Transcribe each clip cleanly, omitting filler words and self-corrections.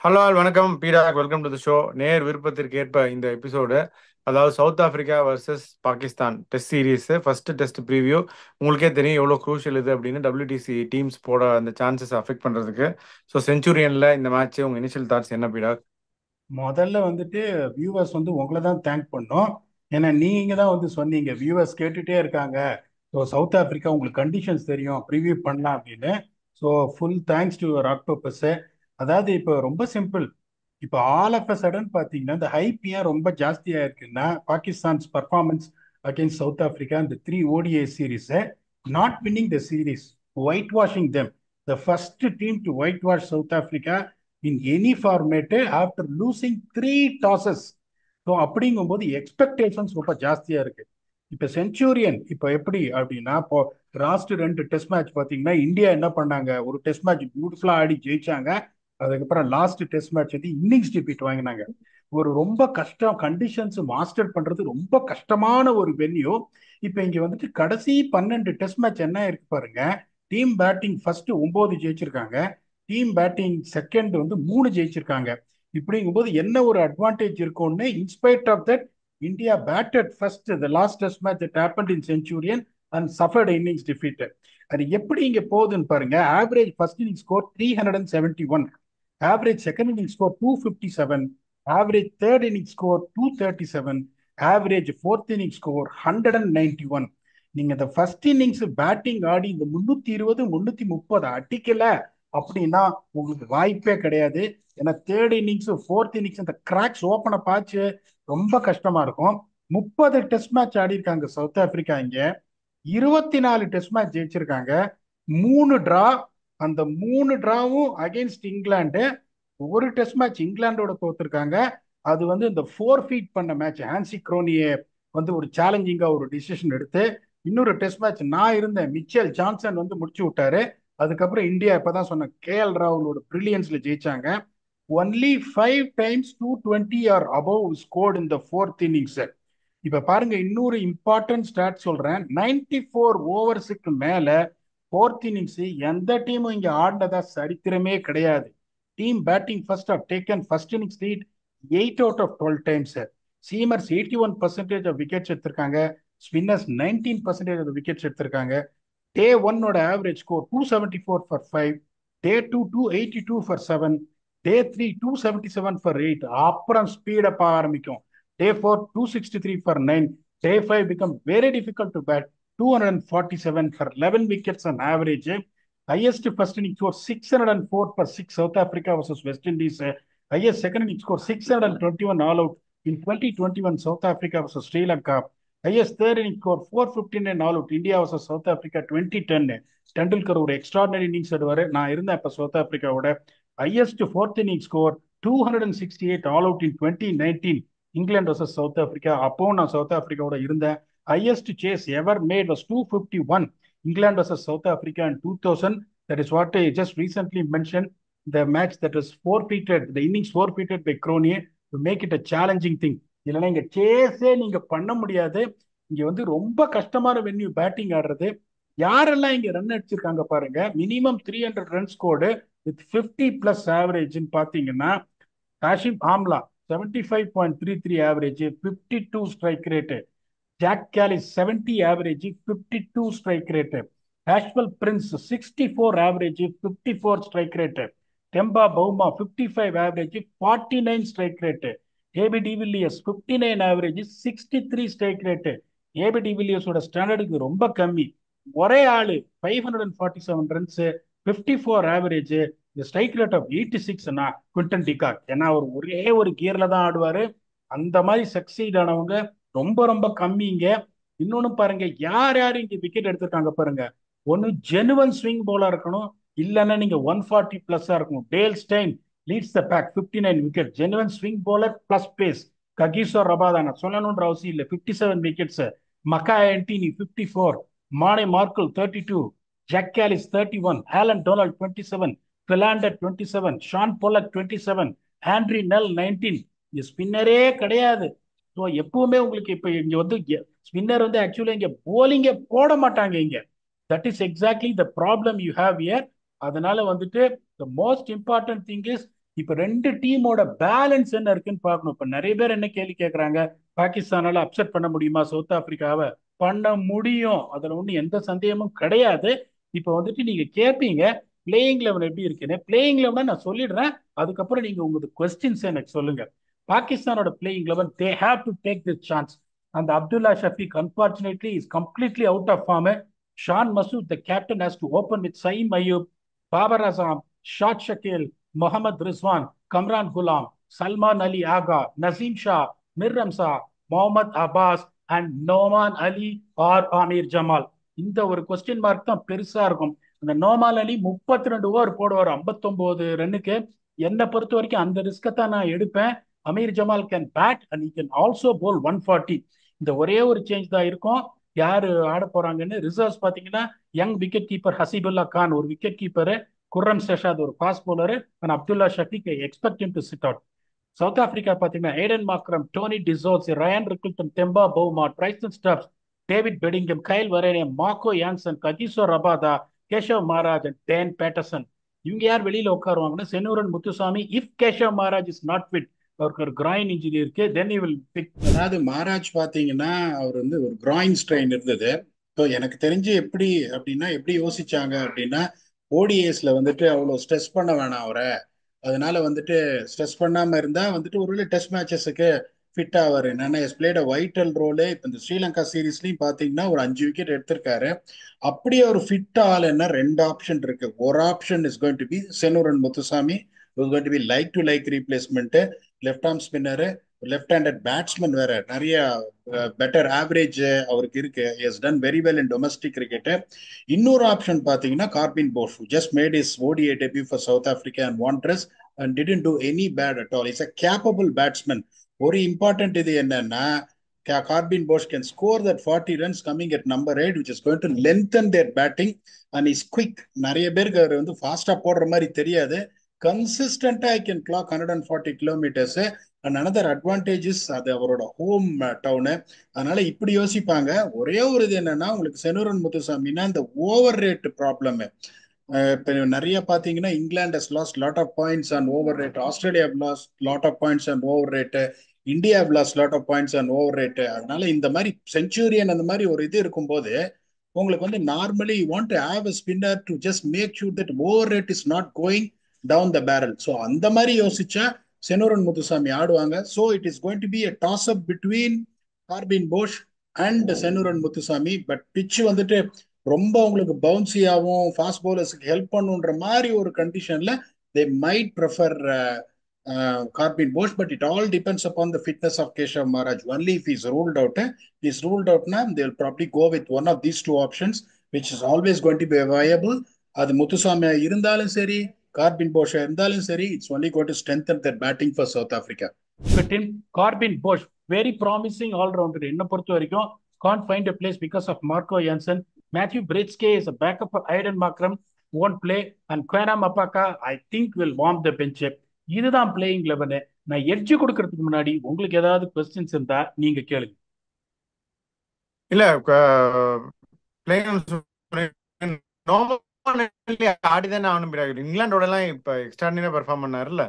Hello all வணக்கம் பீடாக் welcome to the show. நேர் விருப்பத்திற்கு ஏற்ப இந்த எபிசோடு, அதாவது south Africa versus Pakistan test series first test preview. உங்களுக்கே தெரியும் எவ்வளோ க்ரூஷியல் இது அப்படின்னு WTC டீம்ஸ் போட அந்த சான்சஸ் அஃபெக்ட் பண்ணுறதுக்கு. ஸோ செஞ்சுரியனில் இந்த மேட்ச் உங்கள் இனிஷியல் தாட்ஸ் என்ன பீடாக்? முதல்ல வந்துட்டு வியூவர்ஸ் உங்களை தான் தேங்க் பண்ணோம். ஏன்னா நீங்க தான் சொன்னீங்க வியூவர்ஸ் கேட்டுட்டே இருக்காங்க. ஸோ சவுத் ஆப்பிரிக்கா உங்களுக்கு கண்டிஷன்ஸ் தெரியும் ப்ரிவியூ பண்ணலாம் அப்படின்னு. So full thanks to your octopus. அதாவது இப்போ ரொம்ப சிம்பிள். இப்போ ஆல் ஆஃப் அ சடன் பார்த்தீங்கன்னா இந்த ஹைப் ஏன் ரொம்ப ஜாஸ்தியாக இருக்குன்னா Pakistan's performance against south Africa இந்த 3 ODI series not winning the series, white washing them, the first team to white wash south Africa in any format after losing 3 டாசஸ். So அப்படிங்கும்போது expectations ரொம்ப ஜாஸ்தியாக இருக்கு. இப்போ செஞ்சுரியன் இப்போ எப்படி அப்படின்னா இப்போ லாஸ்ட் 2 டெஸ்ட் மேட்ச் பார்த்தீங்கன்னா இந்தியா என்ன பண்ணாங்க, ஒரு டெஸ்ட் மேட்ச் பியூட்டிஃபுல்லாக ஆடி ஜெயிச்சாங்க. அதுக்கப்புறம் last test match innings defeat வாங்கினாங்க. ஒரு ரொம்ப கஷ்டம், கண்டிஷன்ஸ் மாஸ்டர் பண்றது ரொம்ப கஷ்டமான ஒரு வென்யூ. இப்போ இங்க கடைசி 12 டெஸ்ட் மேட்ச் என்ன இருக்கு பாருங்க. டீம் பேட்டிங் ஃபர்ஸ்ட் 9 ஜெயிச்சிருக்காங்க, டீம் பேட்டிங் செகண்ட் 3 ஜெயிச்சிருக்காங்க. இப்படிங்கும்போது என்ன ஒரு அட்வான்டேஜ் இருக்கும்னு in spite of that India batted first the last test match that happened in Centurion and suffered innings defeat. அது எப்படி இங்க போகுதுன்னு பாருங்க. Average first inning score 371, average second inning score 257, average third inning score 237, average fourth inning score 191. நீங்க இந்த first innings batting ஆடி இந்த 320 330 அடிக்கல அப்படின்னா உங்களுக்கு வாய்ப்பே கிடையாது. ஏன்னா தேர்ட் இன்னிங்ஸ் ஃபோர்த் இன்னிங்ஸ் இந்த கிராக்ஸ் ஓப்பனை பார்த்து ரொம்ப கஷ்டமா இருக்கும். 30 டெஸ்ட் மேட்ச் ஆடி இருக்காங்க சவுத் ஆப்பிரிக்கா. இங்க 24 டெஸ்ட் மேட்ச் ஜெயிச்சிருக்காங்க, 3 டிரா. அந்த 3 டிராவும் அகைன்ஸ்ட் இங்கிலாந்து. ஒரு டெஸ்ட் மேட்ச் இங்கிலாந்தோட தோத்துருக்காங்க. அது இந்த 4 ஃபீட் பண்ண மேட்ச். ஹான்சி குரோனியே ஒரு சேலஞ்சிங்கா ஒரு டிசிஷன் எடுத்து இன்னொரு டெஸ்ட் மேட்ச் நான் இருந்தேன், மிச்சல் ஜான்சன் முடிச்சு விட்டாரு. அதுக்கப்புறம் இந்தியா இப்பதான் சொன்ன KL ராகுலோட பிரில்லியன்ஸ்ல ஜெயிச்சாங்க. Only 5 times 220 or above scored இந்த ஃபோர்த் இன்னிங்ஸ். இப்ப பாருங்க, இன்னொரு இம்பார்ட்டன்ட் ஸ்டாட் சொல்றேன். 94 ஓவர்ஸுக்கு மேல ஃபோர்த் இன்னிங்ஸ் எந்த டீமும் இங்க ஆடினதா சரித்திரமே கிடையாது. Team batting first of taken first innings lead 8 out of 12 times. Seamers 81% of wickets எடுத்திருக்காங்க, ஸ்பின்னர்ஸ் 19% ஆஃப் விக்கெட்ஸ் எடுத்திருக்காங்க. டே ஒன்னோட average score 274 for 5, day two 282 for 7, day three 277 for 8. அப்புறம் ஸ்பீடப் ஆரம்பிக்கும். Day four 263 for 9, day five become very difficult to bat 247 for 11 wickets on average. Highest first inning score 604 for 6 South Africa versus West Indies. Highest second inning score 621 all out in 2021 South Africa versus Sri Lanka. Highest third inning score 459 all out India versus South Africa 2010. Tendulkar ஒரு extraordinary innings ஆடுவாரு. நான் இருந்தேன் அப்ப South ஆப்பிரிக்காவோட. Highest fourth inning score 268 all out in 2019 England versus South Africa. அப்பவும் நான் South ஆப்பிரிக்காவோட இருந்தேன். Highest chase ever made was 251 England versus South Africa in 2000. That is what I just recently mentioned. The match that was forfeited, the innings forfeited by Cronier to make it a challenging thing. இல்லைன்னா இங்க சேஸே நீங்க பண்ண முடியாது. இங்க ரொம்ப கஷ்டமான venue batting ஆடுறது. யாரெல்லாம் இங்க ரன் அடிச்சிருக்காங்க பாருங்க. மினிமம் 300 ரன் ஸ்கோர்டு வித் 50+ ஆவரேஜ்னு பாத்தீங்கன்னா Hashim Amla 75.33 average, 52 strike rate. Jacques Kallis 70 average, 52 strike rate. Ashwell Prince 64 average, 54 strike rate. Temba Bavuma 55 average, 49 strike rate. AB de Villiers 59 average, 63 strike rate. AB டிவில்லியர்ஸோட ஸ்டாண்டர்டுக்கு ரொம்ப கம்மி. ஒரே ஆளு 547 runs, 54 average, strike rate of 86னா Quinton de Kock. ஏன்னா அவர் ஒரே ஒரு கியர்ல தான் ஆடுவாரு. அந்த மாதிரி சக்சீட் ஆனவங்க ரொம்ப ரொம்ப கம்மிங்க. இன்னொன்னு பாருங்க, யார் யார் இங்க விக்கெட் எடுத்திருக்காங்க பாருங்க. ஒன்னு ஜெனுவன் ஸ்விங் போலா இருக்கணும், இல்லைன்னா நீங்க 140+ இருக்கணும். Dale Steyn leads the pack 59 wicket, genuine swing bowler plus pace. Kagiso ரபாதானா சொல்லணும்ன்ற அவசியம் இல்லை, 57 விக்கெட்ஸ். மக்கா ஆண்டனி 54, மானே Morkel 32, Jacques Kallis 31, Allan Donald 27, Philander 27, Shaun Pollock 27, Andre நெல் 19. இங்க ஸ்பின்னரே கிடையாது. ஸோ எப்பவுமே உங்களுக்கு இப்ப இங்க ஸ்பின்னர் ஆக்சுவலி இங்க போலிங்க போட மாட்டாங்க இங்க. That is exactly the problem you have here. அதனால the most important thing is இப்ப ரெண்டு டீமோட பேலன்ஸ் என்ன இருக்குன்னு பார்க்கணும். இப்ப நிறைய பேர் என்ன கேள்வி கேட்கறாங்க, பாகிஸ்தானால அப்செட் பண்ண முடியுமா சவுத் ஆப்பிரிக்காவை? பண்ண முடியும், அதுல ஒன்றும் எந்த சந்தேகமும் கிடையாது. இப்ப வந்துட்டு நீங்க கேட்பீங்க பிளேயிங் லெவன் எப்படி இருக்குன்னு. பிளேயிங் லெவனை நான் சொல்லிடுறேன், அதுக்கப்புறம் நீங்க உங்களுக்கு கொஸ்டின்ஸ் எனக்கு சொல்லுங்க. பாகிஸ்தானோட playing eleven, they have to take this chance. அந்த Abdullah Shafique unfortunately is completely out of form. Shan Masood the captain has to open with Saim Ayub, Babar Azam, Saud Shakeel, Mohammad Rizwan, Kamran Ghulam, Salman Ali Agha, Nazim Shah, Mir Ramza, Mohammad Abbas and Noman Ali or Amir Jamal. இந்த ஒரு question mark தான் பெருசா இருக்கும். அந்த நோமான் அலி 32 over போடுவார் 59 ரன்னுக்கு. என்னை பொறுத்த வரைக்கும் அந்த ரிஸ்கை தான் நான் எடுப்பேன். Amir Jamal can bat and he can also bowl 140. இந்த ஒரே ஒரு சேஞ்ச் தான் இருக்கும். யாரு ஆட போறாங்கன்னு ரிசர்வ்ஸ் பாத்தீங்கன்னா, young wicket keeper Haseebullah Khan ஒரு விக்கெட் கீப்பர், குர்ரம் ஷெஷாத் ஒரு fast bowler, and Abdullah Shafique I expect him to sit out. South Africa பாத்தீங்கன்னா Aiden Markram, Tony de Zorzi, Ryan Rickelton, Temba Bavuma, Tristan Stubbs, David Bedingham, Kyle Verreynne, Marco Jansen, Kagiso Rabada, Keshav Maharaj and Dane Paterson. இவங்க யார் வெளியில உட்காருவாங்கன்னா, Senuran Muthusamy. If Keshav Maharaj is not fit, அவருக்கு ஒரு groin injury இருக்கு, then will big. அதாவது மகாராஜ் பாத்தீங்கன்னா அவர் வந்து ஒரு கிராயின் ஸ்ட்ரெயின் இருந்தது. ஸோ எனக்கு தெரிஞ்சு எப்படி அப்படின்னா, எப்படி யோசிச்சாங்க அப்படின்னா, ஓடிஏஸ்ல வந்துட்டு அவ்வளோ ஸ்ட்ரெஸ் பண்ண வேணாம் அவரை. அதனால வந்துட்டு ஸ்ட்ரெஸ் பண்ணாம இருந்தா வந்துட்டு ஒருவேளை டெஸ்ட் மேட்சஸுக்கு ஃபிட் ஆவார். என்னன்னா பிளேட் அ வைட்டல் ரோலு. இப்போ இந்த ஸ்ரீலங்கா சீரீஸ்லயும் பாத்தீங்கன்னா ஒரு 5 விக்கெட் எடுத்திருக்காரு. அப்படியே ஒரு ஃபிட் ஆளுன்னா ரெண்டு ஆப்ஷன் இருக்கு. ஒரு option is going to be Senuran Muthusamy, is going to be like to like replacement. Left arm spinner, left handed batsman வேற, நிறைய பெட்டர் ஆவரேஜ் அவருக்கு இருக்கு. Is done very well in domestic cricket. இன்னொரு ஆப்ஷன் பாத்தீங்கன்னா Corbin Bosch, just made is ODI debut for South Africa and Wanderers and didn't do any bad at all. Is a capable batsman. ஒரு important இது என்னன்னா, Carbin Bosch can score that 40 runs coming at number 8, which is going to lengthen their batting and is quick. நிறைய பேருக்கு அவர் வந்து ஃபாஸ்டா போடுற மாதிரி தெரியாது. கன்சிஸ்டண்டா I can clock 140 kilometres. And another advantages, அது அவரோட ஹோம் டவுனு. அதனால இப்படி யோசிப்பாங்க. ஒரே ஒரு இது என்னன்னா, உங்களுக்கு செனூரன் முத்துசாமின்னா இந்த ஓவர் ரேட் ப்ராப்ளம். இப்போ நிறைய பார்த்தீங்கன்னா, England has lost lot of points on over rate, Australia have lost lot of points on over rate, India have lost lot of points on over rate. அதனால இந்த மாதிரி செஞ்சுரியன் அந்த மாதிரி ஒரு இது இருக்கும்போது, உங்களுக்கு வந்து normally you want to have a spinner to just make sure that over rate is not going down the barrel. So அந்த மாதிரி யோசிச்சா செனூரன் முத்துசாமி ஆடுவாங்க. So it is going to be a toss up between Corbin Bosch and Senuran Muthusamy. But pitch வந்துட்டு ரொம்ப உங்களுக்கு பவுன்சியாகவும் fast பவுலர்ஸுக்கு help பண்ணுன்ற மாதிரி ஒரு கண்டிஷன்ல they might prefer Corbin Bosch. But it all depends upon the fitness of Keshav Maharaj. Only if is ruled out, is ruled அவுட்னா they will probably go with one of these two options which is always going to be viable. அது முத்துசாமியா இருந்தாலும் சரி, Corbin போஷா இருந்தாலும் சரி, it's only going to strengthen that batting for South Africa. Corbin Bosch very promising all rounder என்ன பொறுத்த வரைக்கும். Can't find a place because of Marco Jansen. Matthew Britske is a backup for Aiden Markram, won't play. And Quena Mapaka, I think, will warm the bench. இதுதான் playing eleven. நான் edge கொடுக்கறதுக்கு முன்னாடி உங்களுக்கு ஏதாவது questions இருந்தா நீங்க கேளுங்க. இல்ல ஆடிதானே ஆகணும். இங்கிலாண்டோட எல்லாம் இப்ப எக்ஸ்ட்ராடினரியா பெர்ஃபார்ம் பண்ணாருல்ல.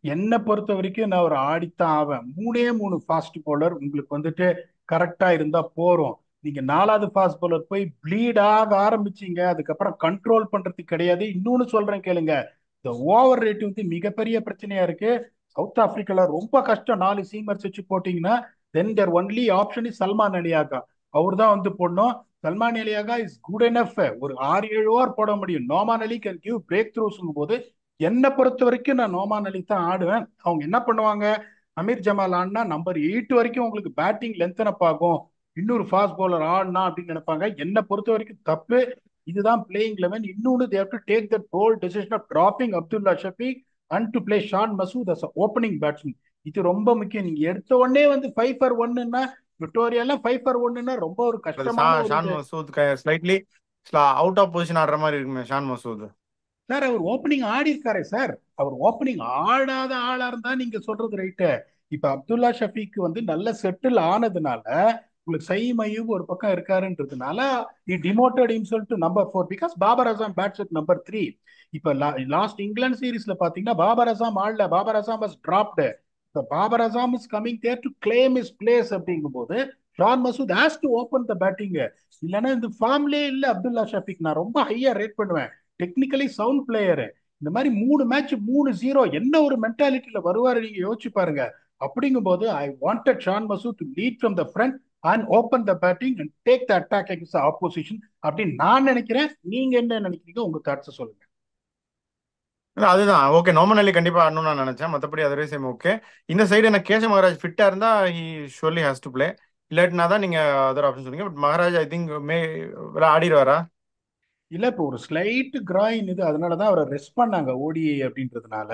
என்னை பொறுத்த வரைக்கும் நான் ஒரு ஆடித்தான் ஆவேன். 3 ஃபாஸ்ட் பவுலர் உங்களுக்கு வந்துட்டு கரெக்டா இருந்தா போறோம். நீங்க 4வது ஃபாஸ்ட் பவுலர் போய் ப்ளீட் ஆக ஆரம்பிச்சீங்க, அதுக்கப்புறம் கண்ட்ரோல் பண்றதுக்கு கிடையாது. இன்னொன்னு சொல்றேன் கேளுங்க, இந்த ஓவர் ரேட் வந்து மிகப்பெரிய பிரச்சனையா இருக்கு. சவுத் ஆப்பிரிக்கால ரொம்ப கஷ்டம். 4 சீமர்ஸ் வச்சு போட்டீங்கன்னா then their only option is Salman Ali Agha. அவர் தான் வந்து போடணும். Salman Ali Agha is good enough. ஒரு 6-7 ஓவர் போட முடியும். Noman Ali can give break த்ரூஸ்ங்கும் போது என்னை பொறுத்த வரைக்கும் நான் நோமான் அலி தான் ஆடுவேன். அவங்க என்ன பண்ணுவாங்க, அமீர் ஜமால் ஆடினா நம்பர் 8 வரைக்கும் உங்களுக்கு பேட்டிங் லென்த் அப் ஆகும், இன்னொரு ஃபாஸ்ட் பவுலர் ஆடினா அப்படின்னு நினைப்பாங்க. என்னை பொறுத்த வரைக்கும் தப்பு. இதுதான் பிளேயிங் லெவன். இன்னொன்று they have to take that bold decision of dropping Abdullah Shafiq and to play Shan Masood as a opening batsman. இது ரொம்ப முக்கியம். நீங்க எடுத்த உடனே வந்து 5 for 1ன்னா, விக்டோரியால 5 for 1ன்னா ரொம்ப ஒரு கஷ்டமான ஒரு Shan Masood slightly out of position ஆடுற மாதிரி இருக்குமே ஷான் மசூத். சார் அவர் ஓப்பனிங் ஆடி இருக்காரு சார். அவர் ஓப்பனிங் ஆடாத ஆளா இருந்தா நீங்க சொல்றது ரைட்டு. இப்ப அப்துல்லா ஷஃபீக் வந்து நல்ல செட்டில் ஆனதுனால உங்களுக்கு சயீம் அய்யூப் ஒரு பக்கம் இருக்காருன்றதுனால demoted himself to number 4 because Babar Azam bats at number 3. இப்ப லாஸ்ட் இங்கிலாந்து சீரீஸ்ல பாத்தீங்கன்னா பாபர் அசாம் ஆடல, பாபர் அசாம் வாஸ் டிராப்டு. இப்ப Babar Azam is coming there to claim is place அப்படிங்கும் போது Shan Masood has to open the batting. இல்லைன்னா இந்த ஃபார்ம்லேயே இல்ல அப்துல்லா ஷஃபிக் நான் ரொம்ப ஹையா ரேட் பண்ணுவேன். Technically sound player. இந்த மாதிரி 3 மேட்ச் 3-0 என்ன ஒரு மென்டாலிட்டியில வருவாரு நீங்க யோசிச்சு பாருங்க. அப்படிங்கும் போது I wanted Shan Masood to lead from the front and open the batting and take the attack against opposition அப்படின்னு நான் நினைக்கிறேன். நீங்க என்ன நினைக்கிறீங்க? உங்க தாட்ஸ் சொல்லுங்க. இல்ல அதுதான் ஓகே. நாமினலி கண்டிப்பா ஆடணும்னு நான் நினைச்சேன். மற்றபடி அதர்வைஸ் ஓகே. இந்த சைடு எனக்கு கேஷவ் மகாராஜ் ஃபிட்டா இருந்தா he surely has to play. இல்லாட்டினா தான் நீங்க அதர் ஆப்ஷன் சொன்னீங்க. பட் மகாராஜ் ஐ திங்க் மே ஆடிடுவாரா? இல்ல இப்போ ஒரு ஸ்லைட் கிராயின் இது, அதனாலதான் அவரை ரெஸ்ட் பண்ணாங்க ஓடிஐ அப்படின்றதுனால.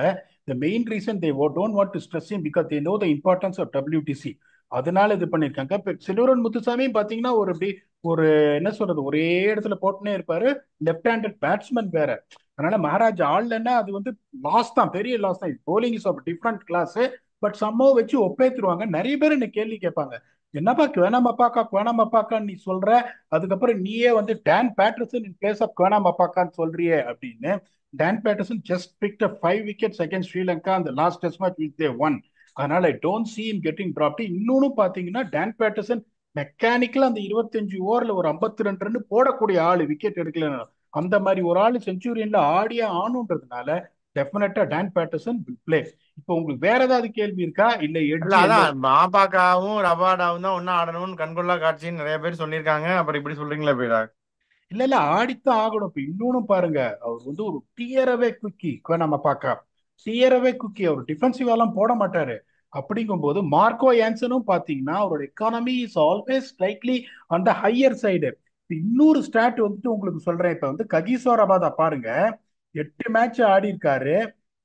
The main reason they don't want to stress him because they know the importance of WTC. அதனால இது பண்ணிருக்காங்க. இப்ப சில்வரன் முத்துசாமியும் பாத்தீங்கன்னா ஒரு அப்படி ஒரு என்ன சொல்றது ஒரே இடத்துல போட்டுனே இருப்பாரு. லெஃப்ட் ஹேண்டட் பேட்ஸ்மேன் வேற. அதனால மகாராஜ் ஆடலன்னா அது வந்து லாஸ் தான், பெரிய லாஸ் தான். Bowling is of different class. But சம்பவம் வச்சு ஒப்பேத்துருவாங்க. நிறைய பேர் என்ன கேள்வி கேட்பாங்க, என்னப்பா குவேனாமப்பாக்கான்னு நீ சொல்ற, அதுக்கப்புறம் நீயே வந்து Dane Paterson in place of குவேனாம் அப்பாக்கான்னு சொல்றியே அப்படின்னு. Dane Paterson just picked up 5 wickets against Sri Lanka அந்த last test match which they won. அதனால I don't see him getting dropped. இன்னொன்னு பாத்தீங்கன்னா டான் பேட்டர்சன் மெக்கானிக்கலா அந்த 25 ஓவர்ல ஒரு 52 ரன் போடக்கூடிய ஆளு, விக்கெட் எடுக்கல. அந்த மாதிரி ஒரு ஆளு செஞ்சுரியன்ல ஆடியா ஆனுன்றதுனால டெஃபினட்டா டான் பேட்டர்சன் வில் பிளே. இப்போ உங்களுக்கு வேற ஏதாவது கேள்வி இருக்கா? இல்ல இல்ல எட்ஜ் எந்த? அதான் மாபாக்காவும் ரபாடாவும் தான் ஒன்னும் ஆடணும்னு கண்கொள்ளா காட்சின்னு நிறைய பேர் சொல்லியிருக்காங்க. அப்புறம் இப்படி சொல்றீங்களா போயிடா? இல்ல இல்ல ஆடித்தான் ஆகணும். இப்ப இன்னொன்னு பாருங்க, அவர் வந்து ஒரு டியரவே குக்கி நம்ம பார்க்க. டியரவே குக்கி, அவர் டிஃபென்சிவாலாம் போட மாட்டாரு. அப்படிங்கும் போது மார்க்கோ யான்சனும் பாத்தீங்கன்னா அவரோட economy is always slightly on the higher side. இன்னொரு ஸ்டாட் வந்துட்டு உங்களுக்கு சொல்றேன். இப்ப வந்து ககிசோ ரபாதா பாருங்க, 8 மேட்ச் ஆடி இருக்காரு.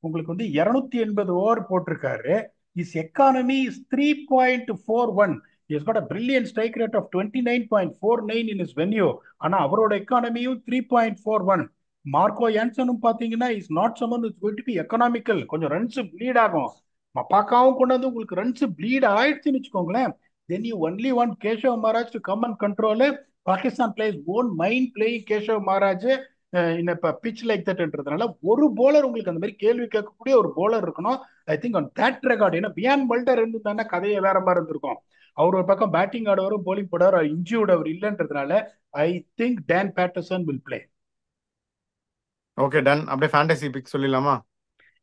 உங்களுக்கு வந்து 280 ஓவர் போட்டிருக்காரு. Is economy is 3.41. Is got a brilliant strike rate of 29.49 in is venue. ஆனா அவரோட எக்கானமியும் 3.41. மார்க்கோ யான்சனும் பாத்தீங்கன்னா is not someone is going to be economical. கொஞ்சம் ரன்ஸ் ப்ளீட் ஆகும். மப்பாக்காவும் கொண்டு வந்து உங்களுக்கு ரன்ஸ் ப்ளீட் ஆயிடுச்சுன்னு வச்சுக்கோங்களேன். Then you only want Keshav Maharaj to come and control. Pakistan players own mind playing Keshav Maharaj இப்ப பிச் லைக் தட்ன்றதுனால ஒரு போலர் உங்களுக்கு அந்த மாதிரி கேள்வி கேட்கக்கூடிய ஒரு போலர் இருக்கணும். I think on that record. ஏன்னா பியான் மல்டர் இருந்திருந்தானே கதையை வேற மாதிரி இருந்திருக்கும். அவர் ஒரு பக்கம் பேட்டிங் ஆடவரும் போலிங் போடுவார், இன்ஜியோட அவர் இல்லைன்றதுனால I think Dane Paterson will play. Okay done. அப்படியே ஃபேண்டசி பிக் சொல்லிடலாமா?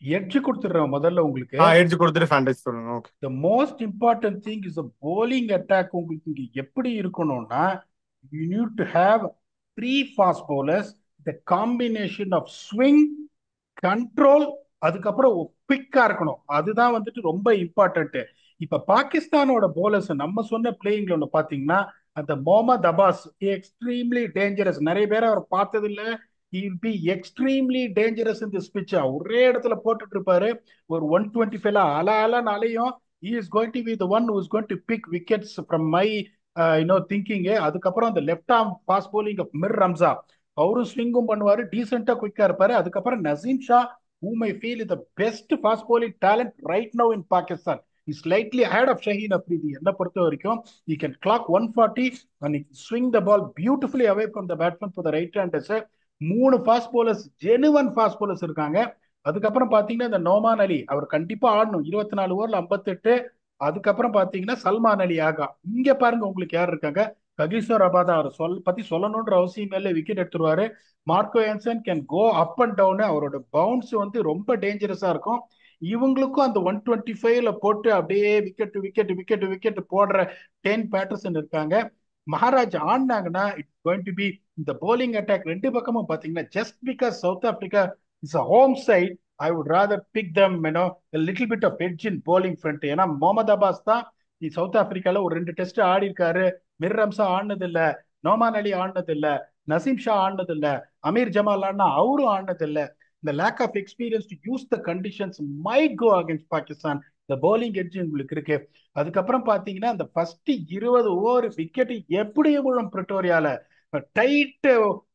எட்ஜ் கொடுத்துடுறேன் முதல்ல உங்களுக்கு. எட்ஜ் கொடுத்துட்டு ஃபேண்டசி சொல்லுங்க. Okay. The most important thing is bowling attack. உங்களுக்கு இங்க எப்படி இருக்கணும்னா you need to have 3 fast bowlers. The combination of swing, control, அதுக்கப்புறம் குவிக்கா இருக்கணும். அதுதான் வந்துட்டு ரொம்ப இம்பார்ட்டன்ட். இப்ப பாகிஸ்தானோட போலர்ஸ் நம்ம சொன்ன பிளேயிங்ல ஒண்ணு பாத்தீங்கன்னா அந்த முகமது அப்பாஸ் எக்ஸ்ட்ரீம்லி டேஞ்சரஸ். நிறைய பேர் அவர் பார்த்தது இல்ல. he will be extremely dangerous in this pitch. ஒரே இடத்துல போட்டுட்டு இருப்பாரு. ஒரு 125 அலையும் he is going to be the one who is going to pick wickets from my thinking. அதுக்கப்புறம் அந்த left arm fast bowling of Mir Hamza, அவரும் ஸ்விங்கும் பண்ணுவாரு, டீசெண்டா குயிக்கா இருப்பாரு. அதுக்கப்புறம் Naseem Shah whom I feel is the best fast bowling talent right now in Pakistan. He's slightly ahead of Shaheen Afridi. என்ன பொறுத்த வரைக்கும் he can clock 140 and he can swing the ball beautifully away from the batsman for the right handers. 3 fast bowlers, genuine fast bowlers இருக்காங்க. அதுக்கப்புறம் பாத்தீங்கன்னா இந்த நோமான் அலி அவர் கண்டிப்பா ஆடணும். 24 ஓவர்ல 58. அதுக்கப்புறம் பாத்தீங்கன்னா சல்மான் அலி ஆகா. இங்க பாருங்க உங்களுக்கு யார் இருக்காங்க. ககிசோ ரபாதா அவர் பத்தி சொல்லணும்ன்ற அவசியம் இல்லை, விக்கெட் எடுத்துருவாரு. Marco Jansen can go up and down. அவரோட பவுன்ஸ் வந்து ரொம்ப டேஞ்சரஸா இருக்கும். இவங்களுக்கும் அந்த 125ல போட்டு அப்படியே விக்கெட் விக்கெட் விக்கெட் விக்கெட் போடுற 10 பேட்டர்சன் இருக்காங்க. மகாராஜ் ஆடினாங்கன்னா இட்ஸ் கோயிங் டு பி இந்த போலிங் அட்டாக் ரெண்டு பக்கமும் பாத்தீங்கன்னா just because South Africa is a home side I would rather pick them little bit of edge in bowling front. ஏன்னா Mohammad Abbas தான் south ஆப்பிரிக்கால ஒரு 2 டெஸ்ட் ஆடி இருக்காரு. மிர் ரம்சா ஆடினது இல்ல, நோமான் அலி ஆடினது இல்ல, நசீம் ஷா ஆடினது இல்ல, அமீர் ஜமால் ஆடினா அவரும் ஆடினது இல்ல. இந்த lack of experience to use the conditions might go against Pakistan. இந்த போலிங் எட்ஜ் உங்களுக்கு இருக்கு. அதுக்கப்புறம் பாத்தீங்கன்னா அந்த ஃபர்ஸ்ட் 20 ஓவர் விக்கெட் எப்படி விழும் பிரிட்டோரியால. டைட்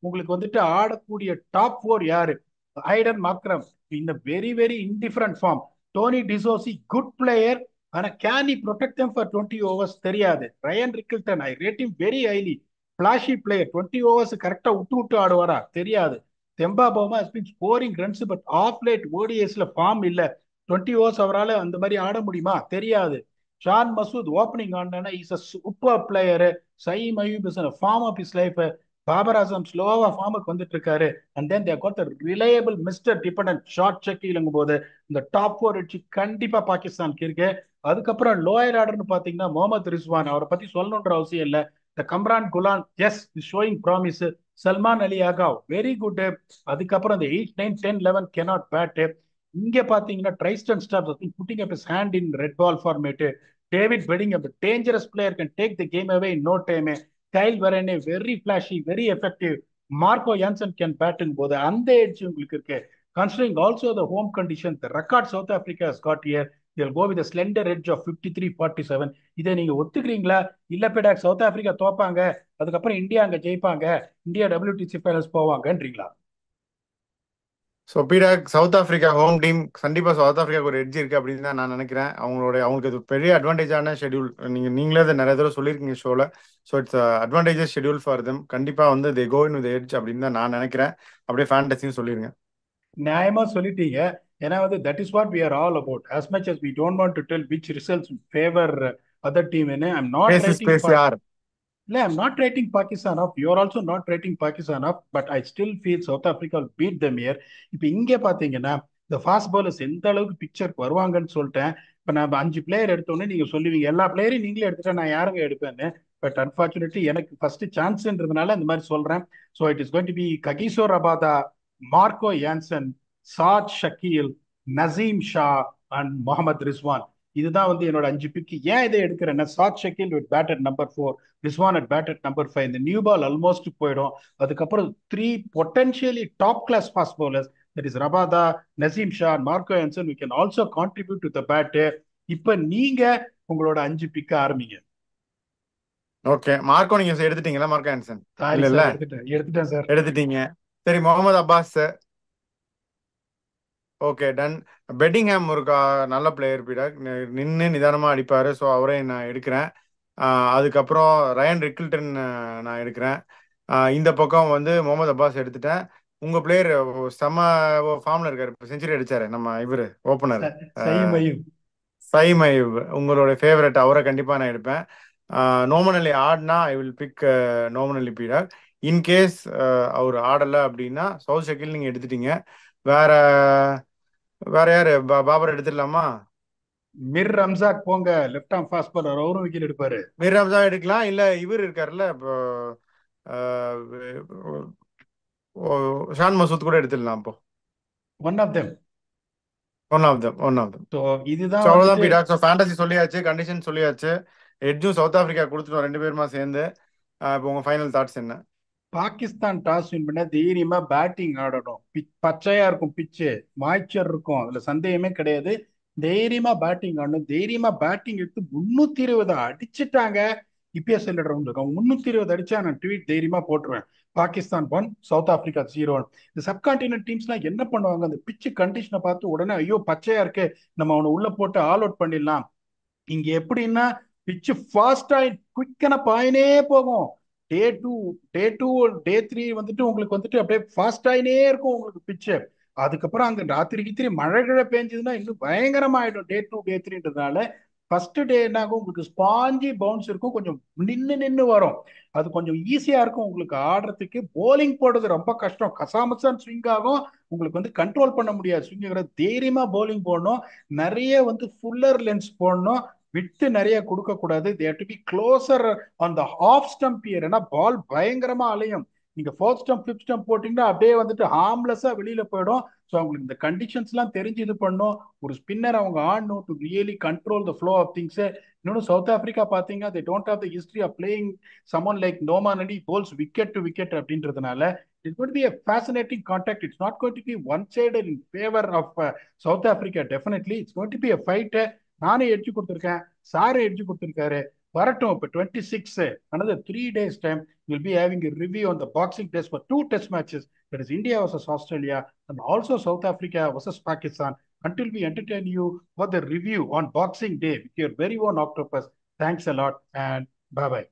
உங்களுக்கு வந்துட்டு ஆடக்கூடிய டாப் 4 யாரு? ஐடன் மாக்ரம் இந்த very very indifferent form. Tony de Zorzi good player, ஆனா can he protect them for 20 overs தெரியாது. Ryan Rickelton I rate him very highly. Flashy player 20 overs கரெக்டா விட்டு விட்டு ஆடுவாரா தெரியாது. Temba Bavuma has been scoring runs but of late ஓடிஎஸ்ல form இல்ல. 20 overs அவரால் அந்த மாதிரி ஆட முடியுமா தெரியாது. ஷான் மசூத் ஓப்பனிங் ஆடினா is a super player. Saim Ayub is form of is life. Babar Azam ஸ்லோவா ஃபார்முக்கு வந்துட்டு இருக்காரு. And then there got the reliable mister dependent Saud செக்கிலுங்கும் போது இந்த டாப் ஃபோர் அடிச்சு கண்டிப்பா பாகிஸ்தானுக்கு இருக்கு. அதுக்கப்புறம் லோயர் ஆர்டர்னு பாத்தீங்கன்னா முகமது ரிஸ்வான் அவரை பத்தி சொல்லணுன்ற அவசியம் இல்ல. இந்த Kamran Ghulam is showing promise. Salman Ali Agha very good. அதுக்கப்புறம் இந்த 8 9 10 11 cannot பேட். இங்க பாத்தீங்கன்னா Tristan Stubbs putting up his hand in red ball format. David Bedingham dangerous player can take the game away in no time. Kyle Verreynne very flashy very effective. Marco Jansen can batting போது அந்த edge உங்களுக்கு இருக்கு. Considering also the home condition, the record South Africa has got here, they'll go with a slender edge of 53-47. இதை நீங்க ஒத்துக்கிறீங்களா? இல்ல பேடாக் south Africa தோப்பாங்க, அதுக்கப்புறம் India அங்க ஜெயிப்பாங்க, இந்தியா WTC ஃபைனல்ஸ் போவாங்கன்றீங்களா? ஸோ பீடாக் சவுத் ஆஃப்ரிக்கா ஹோம் டீம் கண்டிப்பாக சவுத் ஆஃப்ரிக்காவுக்கு ஒரு எட்ஜ் இருக்குது அப்படின்னு தான் நான் நினைக்கிறேன். அவங்களுக்கு அது பெரிய அட்வான்டேஜான ஷெடியூல். நீங்களே அதை நிறைய தடவை சொல்லியிருக்கீங்க ஷோவில். So it's advantages schedule for them. கண்டிப்பாக வந்து தே கோ இன் வித் எட்ஜ் அப்படின்னு தான் நான் நினைக்கிறேன். அப்படியே ஃபேண்டஸின்னு சொல்லிடுங்க. நியாயமா சொல்லிட்டீங்க. ஏன்னா வந்து that is what we are all about. as much as we don't want to tell which results favor other team in, I'm not பேசு writing பேசு யார் No, I'm not rating Pakistan off. You're also not rating Pakistan off, but I still feel South Africa will beat them here. இப்போ இங்கே பார்த்தீங்கன்னா இந்த fast bowlers எந்த அளவுக்கு பிக்சருக்கு வருவாங்கன்னு சொல்லிட்டேன். இப்போ நான் 5 பிளேயர் எடுத்தோன்னே நீங்கள் சொல்லுவீங்க எல்லா பிளேயரையும் நீங்களே எடுத்துட்டா நான் யாருங்க எடுப்பேன்னு. பட் அன்பார்ச்சுனேட்லி எனக்கு ஃபர்ஸ்ட் சான்ஸ்ன்றதுனால இந்த மாதிரி சொல்றேன். So it is going to be Kagiso Rabada, Marco Jansen, Saud Shakeel, Naseem Shah and Mohammad Rizwan. இதுதான் வந்து என்னோட 5 பிக். ஏன் இதை எடுக்கிறேன்னா Saud Shakeel with bat at number 4, Rizwan at bat at number 5. இந்த நியூ பால் ஆல்மோஸ்ட் போயிடும். அதுக்கப்புறம் 3 potentially top class fast bowlers, that is Rabada, Naseem Shah, Marco Jansen, we can also contribute to the bat. இப்ப நீங்க உங்களோட 5 பிக்க ஆரம்பிங்க. ஓகே, மார்க்கோ நீங்க எடுத்துட்டீங்களா? மார்க்கோ ஆன்சன் சாரி இல்ல இல்ல சார், எடுத்துட்டேன் சார். எடுத்துட்டீங்க. சரி, Mohammad Abbas. Okay, done. Bedingham ஒரு நல்ல பிளேயர் பீடாக், நின்று நிதானமாக அடிப்பார். ஸோ அவரே நான் எடுக்கிறேன். அதுக்கப்புறம் ரயன் ரிக்கில்டன் நான் எடுக்கிறேன். இந்த பக்கம் வந்து முகமது அப்பாஸ் எடுத்துட்டேன். உங்கள் பிளேயர் செம்ம ஃபார்மில் இருக்கார், இப்போ செஞ்சுரி அடிச்சாரு நம்ம இவர் ஓப்பனர் சயீம் அய்யூப். சயீம் அய்யூப். உங்களோட ஃபேவரட், அவரை கண்டிப்பாக நான் எடுப்பேன். நோமனலி ஆடினா ஐ வில் பிக் நோமனலி பீடாக். இன்கேஸ் அவர் ஆடலை அப்படின்னா சவுத் ஷக்கீல் நீங்கள் எடுத்துட்டீங்க. வேற வேற யாரு? பாபர் எடுத்துடலாமா? மிர் ரம்ஜாக் போங்க, லெஃப்ட் ஆர்ம் ஃபாஸ்ட் பாலர், அவரும் விக்கெட் எடுப்பாரு. மீர் ரம்ஜான் எடுக்கலாம். இல்ல இவர் இருக்காருல்ல இப்போ, அஹ், ஷான் மசூத் கூட எடுத்துடலாம். அப்போ one of them. One of them. So so இதுதான் அவ்வளோதான் வந்துட்டு பீடாக். ஸோ ஃபேண்டசி சொல்லியாச்சு, கண்டிஷன் சொல்லியாச்சு, எட்ஜும் சவுத் ஆப்பிரிக்கா கொடுத்துட்டோம் 2 பேருமா சேர்ந்து. இப்போ உங்க ஃபைனல் தாட்ஸ் என்ன? பாகிஸ்தான் டாஸ் வின் பண்ண தைரியமா பேட்டிங் ஆடணும். பச்சையா இருக்கும் பிச்சு, மாய்ச்சர் இருக்கும், அதுல சந்தேகமே கிடையாது. தைரியமா பேட்டிங் ஆடணும். தைரியமா பேட்டிங் எடுத்து 320 அடிச்சுட்டாங்க. IPSL ரவுண்ட் இருக்கும் 320 அடிச்சா நான் ட்வீட் தைரியமா போட்டுருவேன். Pakistan 1, south Africa 0. இந்த சப்கான்டினென்ட் டீம்ஸ்லாம் என்ன பண்ணுவாங்க, அந்த பிச்சு கண்டிஷனை பார்த்து உடனே ஐயோ பச்சையா இருக்கு, நம்ம அவனை உள்ள போட்டு ஆல் அவுட் பண்ணிடலாம். இங்க எப்படின்னா பிச்சு ஃபாஸ்டா குவிக்கன பாயினே போகும். டே 2, டே 2, டே 3 வந்துட்டு உங்களுக்கு வந்துட்டு அப்படியே ஃபாஸ்ட் ஆயினே இருக்கும் உங்களுக்கு பிச்சு. அதுக்கப்புறம் அங்க ராத்திரி மழை கிழ பெஞ்சதுன்னா இன்னும் பயங்கரமா ஆயிடும் டே 2, டே 3ன்றதுனால. ஃபர்ஸ்ட் டே என்ன ஆகும், உங்களுக்கு ஸ்பாஞ்சி பவுன்ஸ் இருக்கும், கொஞ்சம் நின்னு நின்னு வரும். அது கொஞ்சம் ஈஸியா இருக்கும் உங்களுக்கு ஆடுறதுக்கு. போலிங் போடுறது ரொம்ப கஷ்டம், கசாமசான் ஸ்விங் ஆகும், உங்களுக்கு வந்து கண்ட்ரோல் பண்ண முடியாது ஸ்விங். தைரியமா போலிங் போடணும். நிறைய வந்து ஃபுல்லர் லென்ஸ் போடணும். விட்டு நிறைய கொடுக்க கூடாது. They have to be closer on the off stump here. ஏன்னா பால் பயங்கரமா அலையும். நீங்க ஃபோர்த் ஸ்டம்ப் ஃபிஃப்த் ஸ்டம்ப் போட்டீங்கன்னா அப்படியே வந்துட்டு ஹார்ம்லெஸ்ஸா வெளியில போயிடும். ஸோ அவங்களுக்கு இந்த கண்டிஷன்ஸ் எல்லாம் தெரிஞ்சு இது பண்ணும். ஒரு ஸ்பின்னர் அவங்க ஆடணும் to really control the flow of things. இன்னொன்று சவுத் ஆப்பிரிக்கா பார்த்தீங்கன்னா they don't have the history of playing someone like Noman Ali bowls wicket to wicket அப்படின்றதுனால it's going to be a fascinating contact. It's not going to be one-sided in favor of South Africa. Definitely, it's going to be a fight. நானே edge கொடுத்துருக்கேன், sir edge கொடுத்துருக்காரு. வரட்டும். இப்போ 26, another 3 days time, we'll be having a review on the boxing test for 2 test matches. That is India versus Australia and also South Africa versus Pakistan. until we entertain you for the review on Boxing Day with your very own octopus. Thanks a lot and bye bye.